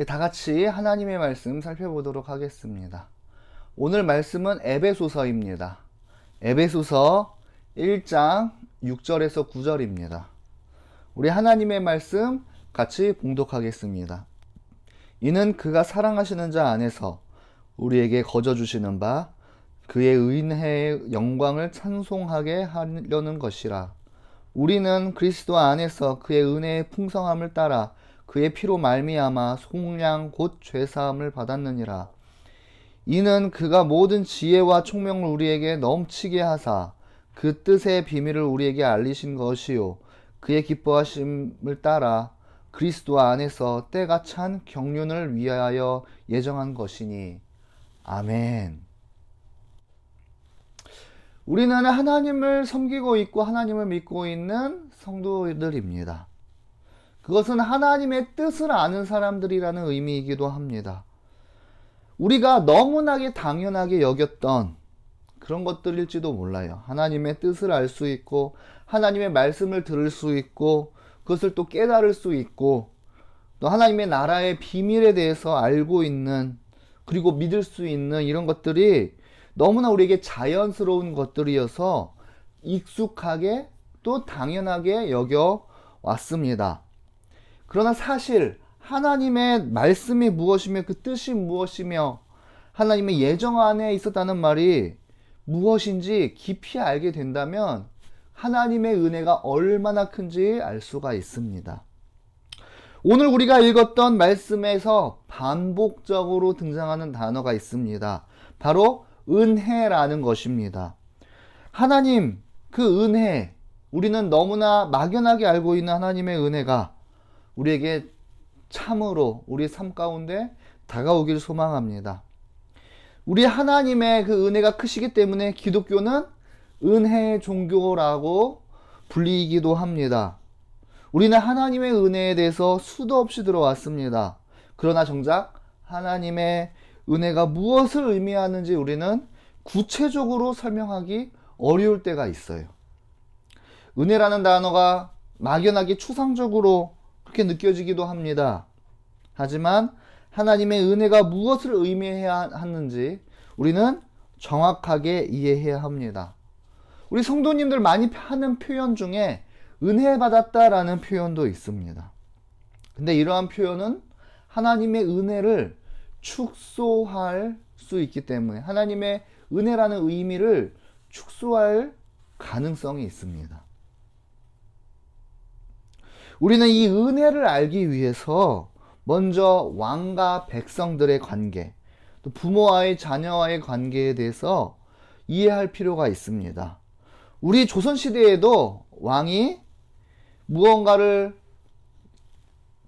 다 같이 하나님의 말씀 살펴보도록 하겠습니다. 오늘 말씀은 에베소서입니다. 에베소서 1장 6절에서 9절입니다. 우리 하나님의 말씀 같이 봉독하겠습니다. 이는 그가 사랑하시는 자 안에서 우리에게 거저 주시는 바 그의 은혜의 영광을 찬송하게 하려는 것이라. 우리는 그리스도 안에서 그의 은혜의 풍성함을 따라 그의 피로 말미암아 속량 곧 죄사함을 받았느니라. 이는 그가 모든 지혜와 총명을 우리에게 넘치게 하사 그 뜻의 비밀을 우리에게 알리신 것이요 그의 기뻐하심을 따라 그리스도 안에서 때가 찬 경륜을 위하여 예정한 것이니. 아멘. 우리는 하나님을 섬기고 있고 하나님을 믿고 있는 성도들입니다. 그것은 하나님의 뜻을 아는 사람들이라는 의미이기도 합니다. 우리가 너무나게 당연하게 여겼던 그런 것들일지도 몰라요. 하나님의 뜻을 알 수 있고 하나님의 말씀을 들을 수 있고 그것을 또 깨달을 수 있고 또 하나님의 나라의 비밀에 대해서 알고 있는 그리고 믿을 수 있는 이런 것들이 너무나 우리에게 자연스러운 것들이어서 익숙하게 또 당연하게 여겨 왔습니다. 그러나 사실 하나님의 말씀이 무엇이며 그 뜻이 무엇이며 하나님의 예정 안에 있었다는 말이 무엇인지 깊이 알게 된다면 하나님의 은혜가 얼마나 큰지 알 수가 있습니다. 오늘 우리가 읽었던 말씀에서 반복적으로 등장하는 단어가 있습니다. 바로 은혜라는 것입니다. 하나님, 그 은혜, 우리는 너무나 막연하게 알고 있는 하나님의 은혜가 우리에게 참으로 우리 삶 가운데 다가오길 소망합니다. 우리 하나님의 그 은혜가 크시기 때문에 기독교는 은혜의 종교라고 불리기도 합니다. 우리는 하나님의 은혜에 대해서 수도 없이 들어왔습니다. 그러나 정작 하나님의 은혜가 무엇을 의미하는지 우리는 구체적으로 설명하기 어려울 때가 있어요. 은혜라는 단어가 막연하게 추상적으로 그렇게 느껴지기도 합니다. 하지만 하나님의 은혜가 무엇을 의미해야 하는지 우리는 정확하게 이해해야 합니다. 우리 성도님들 많이 하는 표현 중에 은혜 받았다라는 표현도 있습니다. 근데 이러한 표현은 하나님의 은혜를 축소할 수 있기 때문에 하나님의 은혜라는 의미를 축소할 가능성이 있습니다. 우리는 이 은혜를 알기 위해서 먼저 왕과 백성들의 관계, 또 부모와의 자녀와의 관계에 대해서 이해할 필요가 있습니다. 우리 조선시대에도 왕이 무언가를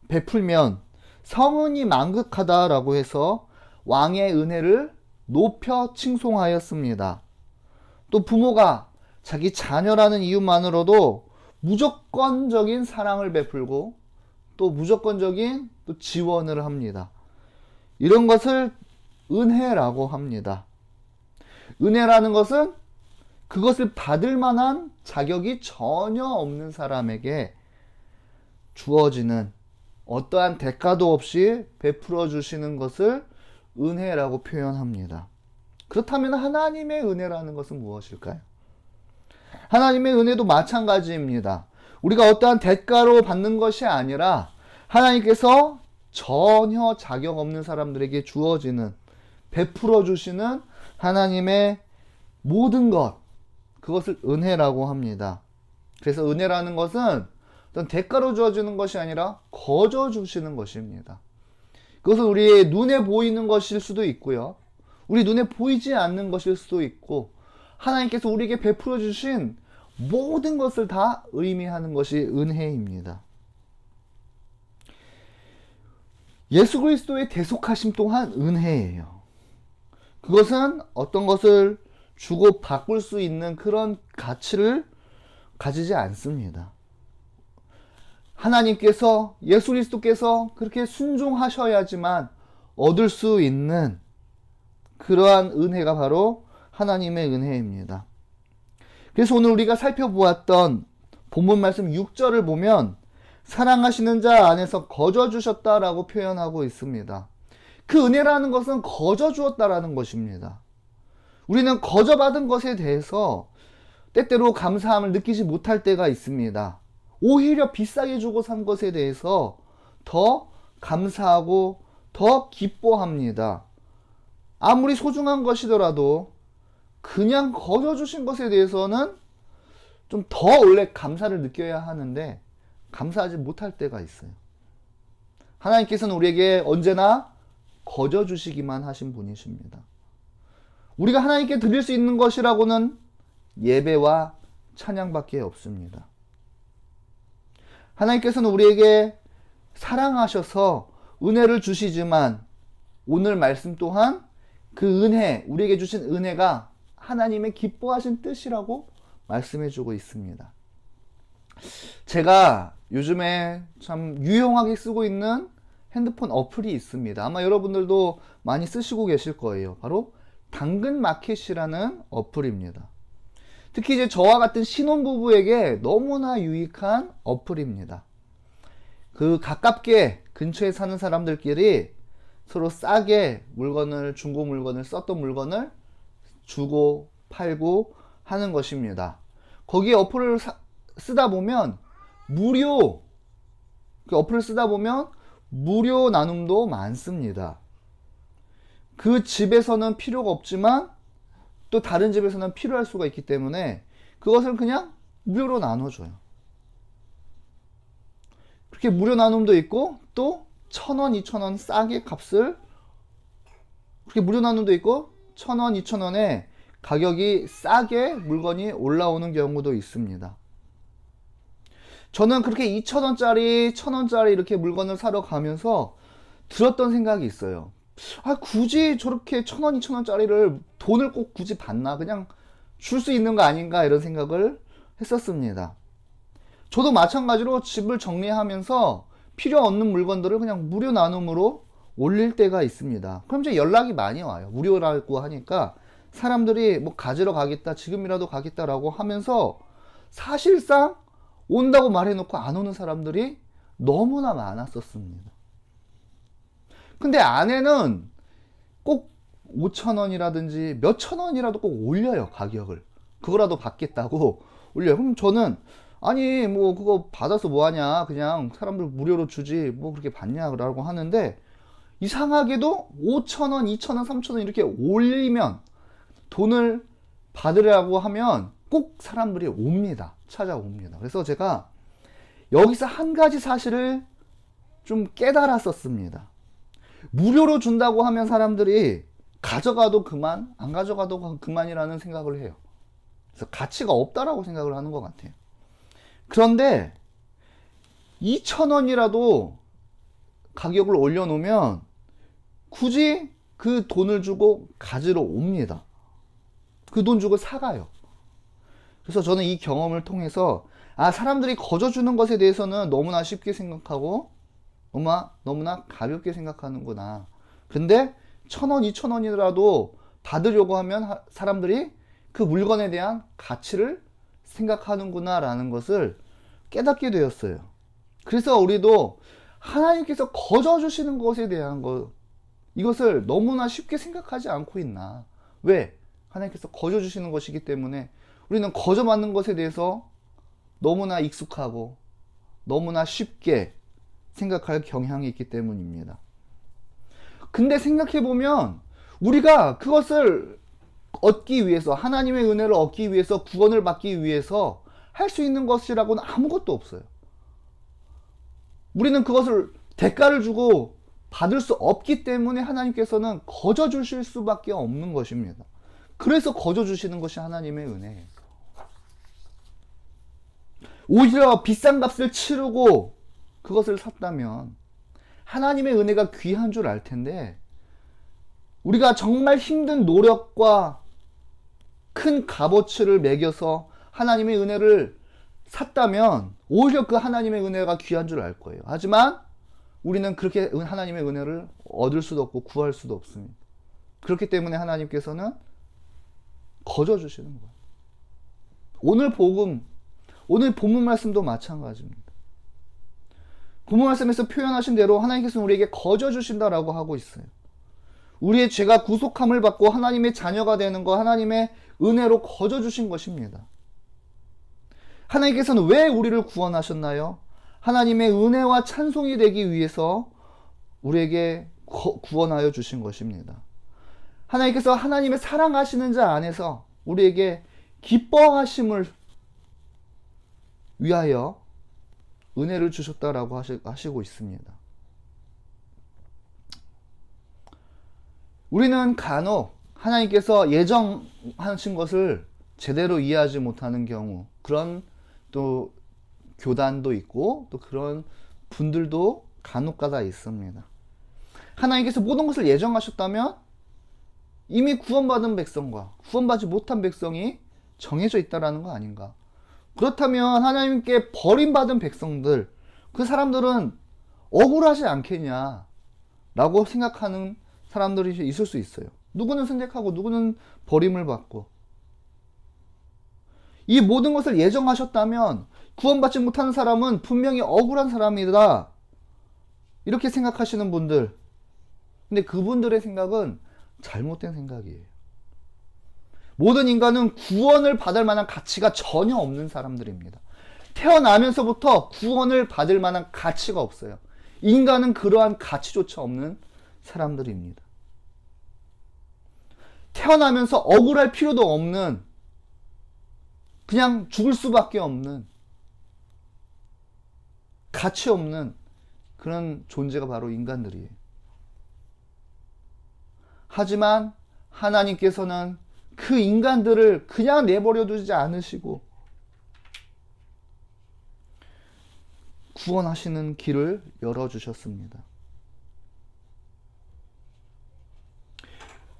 베풀면 성은이 만극하다라고 해서 왕의 은혜를 높여 칭송하였습니다. 또 부모가 자기 자녀라는 이유만으로도 무조건적인 사랑을 베풀고 또 무조건적인 또 지원을 합니다. 이런 것을 은혜라고 합니다. 은혜라는 것은 그것을 받을 만한 자격이 전혀 없는 사람에게 주어지는 어떠한 대가도 없이 베풀어 주시는 것을 은혜라고 표현합니다. 그렇다면 하나님의 은혜라는 것은 무엇일까요? 하나님의 은혜도 마찬가지입니다. 우리가 어떠한 대가로 받는 것이 아니라 하나님께서 전혀 자격 없는 사람들에게 주어지는 베풀어 주시는 하나님의 모든 것, 그것을 은혜라고 합니다. 그래서 은혜라는 것은 어떤 대가로 주어지는 것이 아니라 거저 주시는 것입니다. 그것은 우리의 눈에 보이는 것일 수도 있고요. 우리 눈에 보이지 않는 것일 수도 있고 하나님께서 우리에게 베풀어 주신 모든 것을 다 의미하는 것이 은혜입니다. 예수 그리스도의 대속하심 또한 은혜예요. 그것은 어떤 것을 주고 바꿀 수 있는 그런 가치를 가지지 않습니다. 하나님께서 예수 그리스도께서 그렇게 순종하셔야지만 얻을 수 있는 그러한 은혜가 바로 하나님의 은혜입니다. 그래서 오늘 우리가 살펴보았던 본문 말씀 6절을 보면 사랑하시는 자 안에서 거저 주셨다라고 표현하고 있습니다. 그 은혜라는 것은 거저 주었다라는 것입니다. 우리는 거저 받은 것에 대해서 때때로 감사함을 느끼지 못할 때가 있습니다. 오히려 비싸게 주고 산 것에 대해서 더 감사하고 더 기뻐합니다. 아무리 소중한 것이더라도 그냥 거저 주신 것에 대해서는 좀 더 원래 감사를 느껴야 하는데 감사하지 못할 때가 있어요. 하나님께서는 우리에게 언제나 거저 주시기만 하신 분이십니다. 우리가 하나님께 드릴 수 있는 것이라고는 예배와 찬양밖에 없습니다. 하나님께서는 우리에게 사랑하셔서 은혜를 주시지만 오늘 말씀 또한 그 은혜, 우리에게 주신 은혜가 하나님의 기뻐하신 뜻이라고 말씀해주고 있습니다. 제가 요즘에 참 유용하게 쓰고 있는 핸드폰 어플이 있습니다. 아마 여러분들도 많이 쓰시고 계실 거예요. 바로 당근마켓이라는 어플입니다. 특히 이제 저와 같은 신혼부부에게 너무나 유익한 어플입니다. 그 가깝게 근처에 사는 사람들끼리 서로 싸게 물건을, 중고 물건을, 썼던 물건을 주고 팔고 하는 것입니다. 거기에 어플을 쓰다 보면 그 어플을 쓰다 보면 무료 나눔도 많습니다. 그 집에서는 필요가 없지만 또 다른 집에서는 필요할 수가 있기 때문에 그것을 그냥 무료로 나눠줘요. 그렇게 무료 나눔도 있고 또 1,000원, 2,000원 싸게 값을 그렇게 무료 나눔도 있고 1,000원, 2,000원에 가격이 싸게 물건이 올라오는 경우도 있습니다. 저는 그렇게 2,000원짜리, 1,000원짜리 이렇게 물건을 사러 가면서 들었던 생각이 있어요. 굳이 저렇게 1,000원, 2,000원짜리를 돈을 꼭 굳이 받나? 그냥 줄 수 있는 거 아닌가? 이런 생각을 했었습니다. 저도 마찬가지로 집을 정리하면서 필요 없는 물건들을 그냥 무료 나눔으로 올릴 때가 있습니다. 그럼 이제 연락이 많이 와요. 무료라고 하니까 사람들이 뭐 가지러 가겠다, 지금이라도 가겠다라고 하면서 사실상 온다고 말해놓고 안 오는 사람들이 너무나 많았었습니다. 근데 안에는 꼭 5,000원이라든지 몇천 원이라도 꼭 올려요, 가격을. 그거라도 받겠다고 올려요. 그럼 저는 아니 뭐 그거 받아서 뭐하냐, 그냥 사람들 무료로 주지 뭐 그렇게 받냐라고 하는데 이상하게도 5,000원, 2,000원, 3,000원 이렇게 올리면 돈을 받으려고 하면 꼭 사람들이 옵니다. 찾아옵니다. 그래서 제가 여기서 한 가지 사실을 좀 깨달았었습니다. 무료로 준다고 하면 사람들이 가져가도 그만, 안 가져가도 그만이라는 생각을 해요. 그래서 가치가 없다라고 생각을 하는 것 같아요. 그런데 2,000원이라도 가격을 올려놓으면 굳이 그 돈을 주고 가지러 옵니다. 그 돈 주고 사가요. 그래서 저는 이 경험을 통해서 사람들이 거저 주는 것에 대해서는 너무나 쉽게 생각하고 너무나 가볍게 생각하는구나. 근데 1,000원, 2,000원이라도 받으려고 하면 사람들이 그 물건에 대한 가치를 생각하는구나 라는 것을 깨닫게 되었어요. 그래서 우리도 하나님께서 거저 주시는 것에 대한 이것을 너무나 쉽게 생각하지 않고 있나. 왜? 하나님께서 거저 주시는 것이기 때문에 우리는 거저 받는 것에 대해서 너무나 익숙하고 너무나 쉽게 생각할 경향이 있기 때문입니다. 근데 생각해보면 우리가 그것을 얻기 위해서, 하나님의 은혜를 얻기 위해서, 구원을 받기 위해서 할 수 있는 것이라고는 아무것도 없어요. 우리는 그것을 대가를 주고 받을 수 없기 때문에 하나님께서는 거저 주실 수밖에 없는 것입니다. 그래서 거저 주시는 것이 하나님의 은혜예요. 오히려 비싼 값을 치르고 그것을 샀다면 하나님의 은혜가 귀한 줄 알 텐데 우리가 정말 힘든 노력과 큰 값어치를 매겨서 하나님의 은혜를 샀다면 오히려 그 하나님의 은혜가 귀한 줄 알 거예요. 하지만 우리는 그렇게 하나님의 은혜를 얻을 수도 없고 구할 수도 없습니다. 그렇기 때문에 하나님께서는 거저 주시는 거예요. 오늘 본문 말씀도 마찬가지입니다. 본문 말씀에서 표현하신 대로 하나님께서는 우리에게 거저 주신다라고 하고 있어요. 우리의 죄가 구속함을 받고 하나님의 자녀가 되는 거 하나님의 은혜로 거저 주신 것입니다. 하나님께서는 왜 우리를 구원하셨나요? 하나님의 은혜와 찬송이 되기 위해서 우리에게 구원하여 주신 것입니다. 하나님께서 하나님의 사랑하시는 자 안에서 우리에게 기뻐하심을 위하여 은혜를 주셨다라고 하시고 있습니다. 우리는 간혹 하나님께서 예정하신 것을 제대로 이해하지 못하는 경우, 그런 또 교단도 있고 또 그런 분들도 간혹가다 있습니다. 하나님께서 모든 것을 예정하셨다면 이미 구원받은 백성과 구원받지 못한 백성이 정해져 있다라는 거 아닌가? 그렇다면 하나님께 버림받은 백성들, 그 사람들은 억울하지 않겠냐 라고 생각하는 사람들이 있을 수 있어요. 누구는 선택하고 누구는 버림을 받고. 이 모든 것을 예정하셨다면 구원받지 못하는 사람은 분명히 억울한 사람이다, 이렇게 생각하시는 분들, 근데 그분들의 생각은 잘못된 생각이에요. 모든 인간은 구원을 받을 만한 가치가 전혀 없는 사람들입니다. 태어나면서부터 구원을 받을 만한 가치가 없어요. 인간은 그러한 가치조차 없는 사람들입니다. 태어나면서 억울할 필요도 없는, 그냥 죽을 수밖에 없는, 가치 없는 그런 존재가 바로 인간들이에요. 하지만 하나님께서는 그 인간들을 그냥 내버려 두지 않으시고 구원하시는 길을 열어주셨습니다.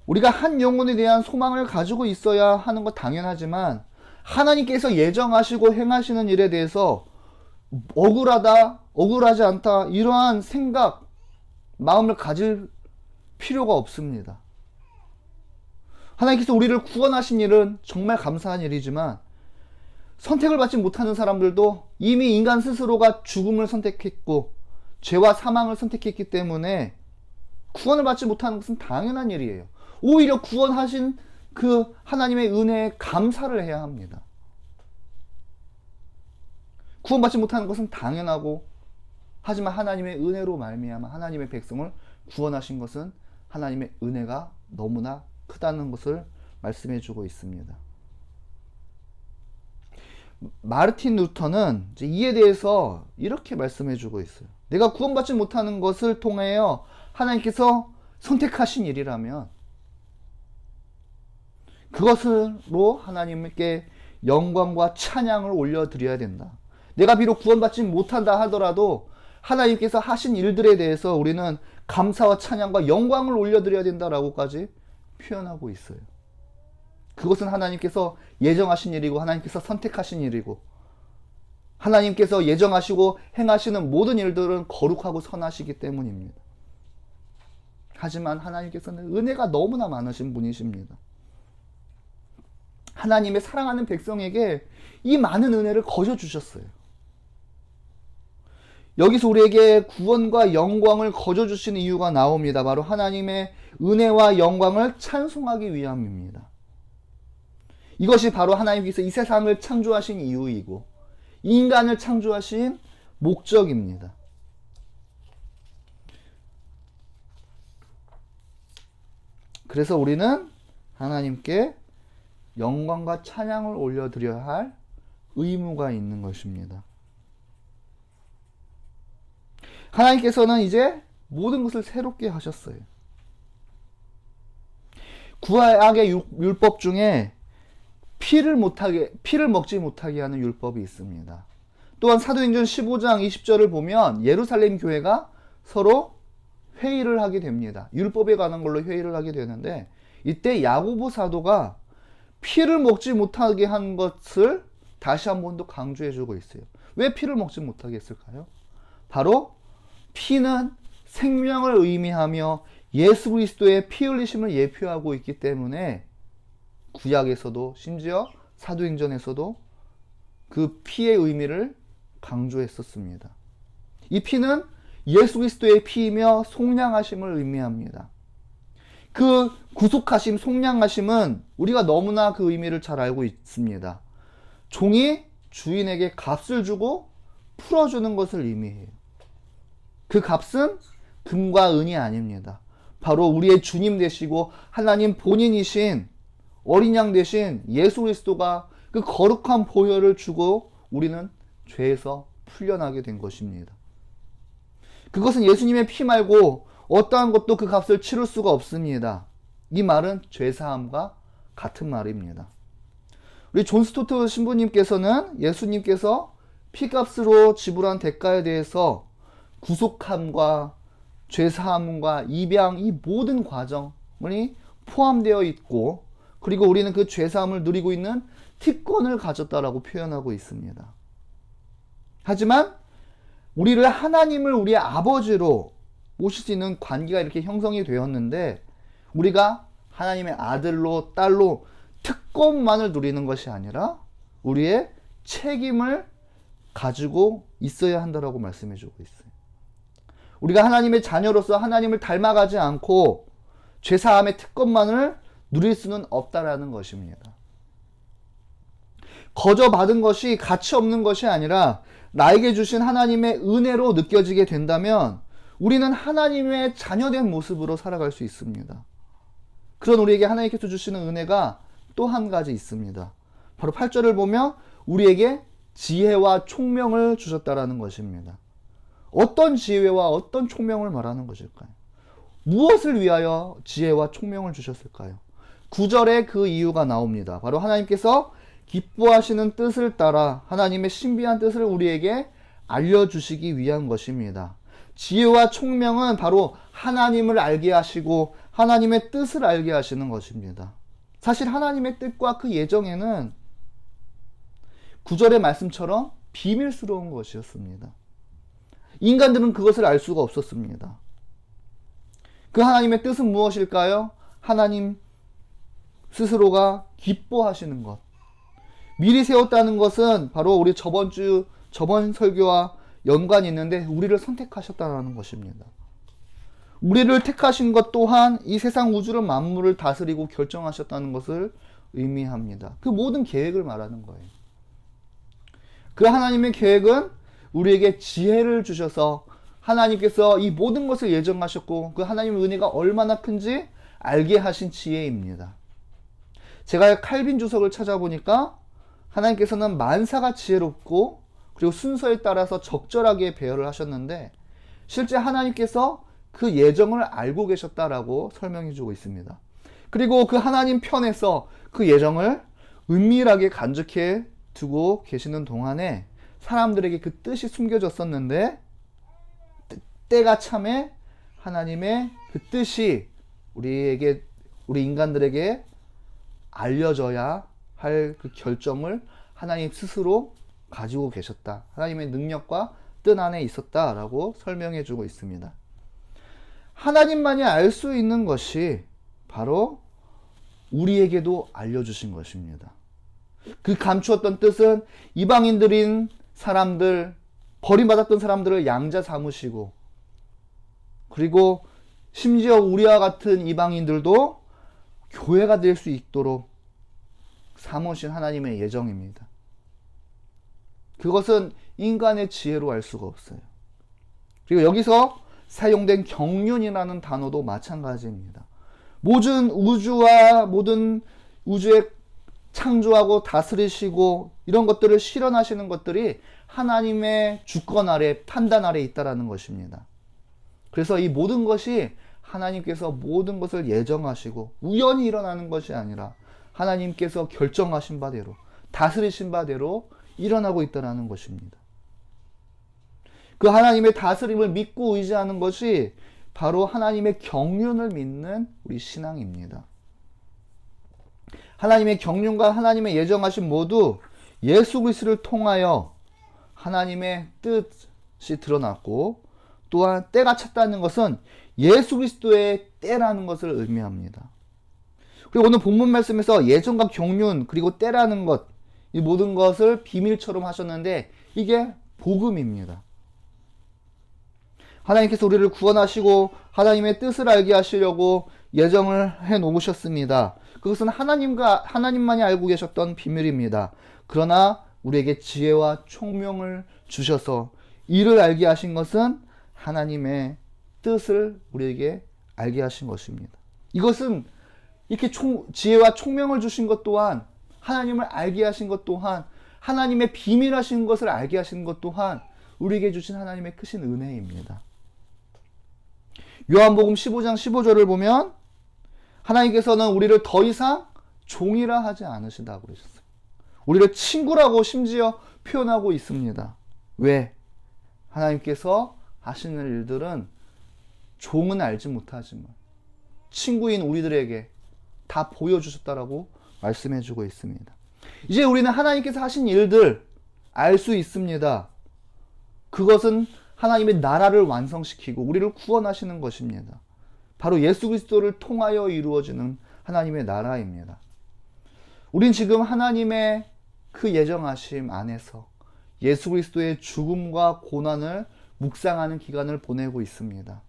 우리가 한 영혼에 대한 소망을 가지고 있어야 하는 것 당연하지만 하나님께서 예정하시고 행하시는 일에 대해서 억울하다, 억울하지 않다, 이러한 생각, 마음을 가질 필요가 없습니다. 하나님께서 우리를 구원하신 일은 정말 감사한 일이지만 선택을 받지 못하는 사람들도 이미 인간 스스로가 죽음을 선택했고 죄와 사망을 선택했기 때문에 구원을 받지 못하는 것은 당연한 일이에요. 오히려 구원하신 그 하나님의 은혜에 감사를 해야 합니다. 구원받지 못하는 것은 당연하고, 하지만 하나님의 은혜로 말미암아 하나님의 백성을 구원하신 것은 하나님의 은혜가 너무나 크다는 것을 말씀해 주고 있습니다. 마르틴 루터는 이에 대해서 이렇게 말씀해 주고 있어요. 내가 구원받지 못하는 것을 통하여 하나님께서 선택하신 일이라면 그것으로 하나님께 영광과 찬양을 올려드려야 된다. 내가 비록 구원받지 못한다 하더라도 하나님께서 하신 일들에 대해서 우리는 감사와 찬양과 영광을 올려드려야 된다라고까지 표현하고 있어요. 그것은 하나님께서 예정하신 일이고 하나님께서 선택하신 일이고 하나님께서 예정하시고 행하시는 모든 일들은 거룩하고 선하시기 때문입니다. 하지만 하나님께서는 은혜가 너무나 많으신 분이십니다. 하나님의 사랑하는 백성에게 이 많은 은혜를 거저 주셨어요. 여기서 우리에게 구원과 영광을 거저 주시는 이유가 나옵니다. 바로 하나님의 은혜와 영광을 찬송하기 위함입니다. 이것이 바로 하나님께서 이 세상을 창조하신 이유이고 인간을 창조하신 목적입니다. 그래서 우리는 하나님께 영광과 찬양을 올려드려야 할 의무가 있는 것입니다. 하나님께서는 이제 모든 것을 새롭게 하셨어요. 구약의 율법 중에 피를 먹지 못하게 하는 율법이 있습니다. 또한 사도행전 15장 20절을 보면 예루살렘 교회가 서로 회의를 하게 됩니다. 율법에 관한 걸로 회의를 하게 되는데 이때 야고보 사도가 피를 먹지 못하게 한 것을 다시 한 번 더 강조해 주고 있어요. 왜 피를 먹지 못하게 했을까요? 바로 피는 생명을 의미하며 예수 그리스도의 피 흘리심을 예표하고 있기 때문에 구약에서도 심지어 사도행전에서도 그 피의 의미를 강조했었습니다. 이 피는 예수 그리스도의 피이며 속량하심을 의미합니다. 그 구속하심, 속량하심은 우리가 너무나 그 의미를 잘 알고 있습니다. 종이 주인에게 값을 주고 풀어주는 것을 의미해요. 그 값은 금과 은이 아닙니다. 바로 우리의 주님 되시고 하나님 본인이신 어린 양 되신 예수 그리스도가 그 거룩한 보혈을 주고 우리는 죄에서 풀려나게 된 것입니다. 그것은 예수님의 피 말고 어떠한 것도 그 값을 치를 수가 없습니다. 이 말은 죄사함과 같은 말입니다. 우리 존 스토트 신부님께서는 예수님께서 피값으로 지불한 대가에 대해서 구속함과 죄사함과 입양 이 모든 과정이 포함되어 있고 그리고 우리는 그 죄사함을 누리고 있는 특권을 가졌다라고 표현하고 있습니다. 하지만 우리를 하나님을 우리의 아버지로 모실 수 있는 관계가 이렇게 형성이 되었는데 우리가 하나님의 아들로 딸로 특권만을 누리는 것이 아니라 우리의 책임을 가지고 있어야 한다라고 말씀해 주고 있어요. 우리가 하나님의 자녀로서 하나님을 닮아가지 않고 죄사함의 특권만을 누릴 수는 없다라는 것입니다. 거저 받은 것이 가치 없는 것이 아니라 나에게 주신 하나님의 은혜로 느껴지게 된다면 우리는 하나님의 자녀된 모습으로 살아갈 수 있습니다. 그런 우리에게 하나님께서 주시는 은혜가 또 한 가지 있습니다. 바로 8절을 보면 우리에게 지혜와 총명을 주셨다라는 것입니다. 어떤 지혜와 어떤 총명을 말하는 것일까요? 무엇을 위하여 지혜와 총명을 주셨을까요? 9절에 그 이유가 나옵니다. 바로 하나님께서 기뻐하시는 뜻을 따라 하나님의 신비한 뜻을 우리에게 알려주시기 위한 것입니다. 지혜와 총명은 바로 하나님을 알게 하시고 하나님의 뜻을 알게 하시는 것입니다. 사실 하나님의 뜻과 그 예정에는 9절의 말씀처럼 비밀스러운 것이었습니다. 인간들은 그것을 알 수가 없었습니다. 그 하나님의 뜻은 무엇일까요? 하나님 스스로가 기뻐하시는 것. 미리 세웠다는 것은 바로 우리 저번 설교와 연관이 있는데 우리를 선택하셨다는 것입니다. 우리를 택하신 것 또한 이 세상 우주를 만물을 다스리고 결정하셨다는 것을 의미합니다. 그 모든 계획을 말하는 거예요. 그 하나님의 계획은 우리에게 지혜를 주셔서 하나님께서 이 모든 것을 예정하셨고 그 하나님의 은혜가 얼마나 큰지 알게 하신 지혜입니다. 제가 칼빈 주석을 찾아보니까 하나님께서는 만사가 지혜롭고 그리고 순서에 따라서 적절하게 배열을 하셨는데 실제 하나님께서 그 예정을 알고 계셨다라고 설명해 주고 있습니다. 그리고 그 하나님 편에서 그 예정을 은밀하게 간직해 두고 계시는 동안에 사람들에게 그 뜻이 숨겨졌었는데 때가 참에 하나님의 그 뜻이 우리 인간들에게 알려져야 할 그 결정을 하나님 스스로 가지고 계셨다. 하나님의 능력과 뜻 안에 있었다라고 설명해 주고 있습니다. 하나님만이 알 수 있는 것이 바로 우리에게도 알려주신 것입니다. 그 감추었던 뜻은 이방인들인 사람들, 버림받았던 사람들을 양자 삼으시고 그리고 심지어 우리와 같은 이방인들도 교회가 될 수 있도록 삼으신 하나님의 예정입니다. 그것은 인간의 지혜로 알 수가 없어요. 그리고 여기서 사용된 경륜이라는 단어도 마찬가지입니다. 모든 우주에 창조하고 다스리시고 이런 것들을 실현하시는 것들이 하나님의 주권 아래, 판단 아래 있다라는 것입니다. 그래서 이 모든 것이 하나님께서 모든 것을 예정하시고 우연히 일어나는 것이 아니라 하나님께서 결정하신 바대로, 다스리신 바대로 일어나고 있다는 것입니다. 그 하나님의 다스림을 믿고 의지하는 것이 바로 하나님의 경륜을 믿는 우리 신앙입니다. 하나님의 경륜과 하나님의 예정하심 모두 예수 그리스도를 통하여 하나님의 뜻이 드러났고 또한 때가 찼다는 것은 예수 그리스도의 때라는 것을 의미합니다. 그리고 오늘 본문 말씀에서 예정과 경륜 그리고 때라는 것, 이 모든 것을 비밀처럼 하셨는데 이게 복음입니다. 하나님께서 우리를 구원하시고 하나님의 뜻을 알게 하시려고 예정을 해 놓으셨습니다. 그것은 하나님만이 알고 계셨던 비밀입니다. 그러나 우리에게 지혜와 총명을 주셔서 이를 알게 하신 것은 하나님의 뜻을 우리에게 알게 하신 것입니다. 이것은 이렇게 지혜와 총명을 주신 것 또한, 하나님을 알게 하신 것 또한, 하나님의 비밀하신 것을 알게 하신 것 또한 우리에게 주신 하나님의 크신 은혜입니다. 요한복음 15장 15절을 보면 하나님께서는 우리를 더 이상 종이라 하지 않으시다고 그러셨어요. 우리를 친구라고 심지어 표현하고 있습니다. 왜? 하나님께서 하시는 일들은 종은 알지 못하지만 친구인 우리들에게 다 보여주셨다라고 말씀해주고 있습니다. 이제 우리는 하나님께서 하신 일들 알 수 있습니다. 그것은 하나님의 나라를 완성시키고 우리를 구원하시는 것입니다. 바로 예수 그리스도를 통하여 이루어지는 하나님의 나라입니다. 우린 지금 하나님의 그 예정하심 안에서 예수 그리스도의 죽음과 고난을 묵상하는 기간을 보내고 있습니다.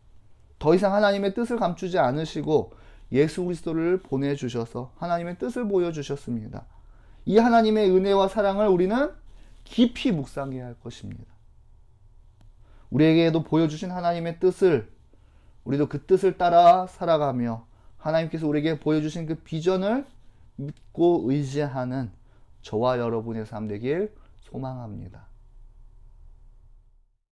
더 이상 하나님의 뜻을 감추지 않으시고 예수 그리스도를 보내주셔서 하나님의 뜻을 보여주셨습니다. 이 하나님의 은혜와 사랑을 우리는 깊이 묵상해야 할 것입니다. 우리에게도 보여주신 하나님의 뜻을 우리도 그 뜻을 따라 살아가며 하나님께서 우리에게 보여주신 그 비전을 믿고 의지하는 저와 여러분의 삶 되길 소망합니다.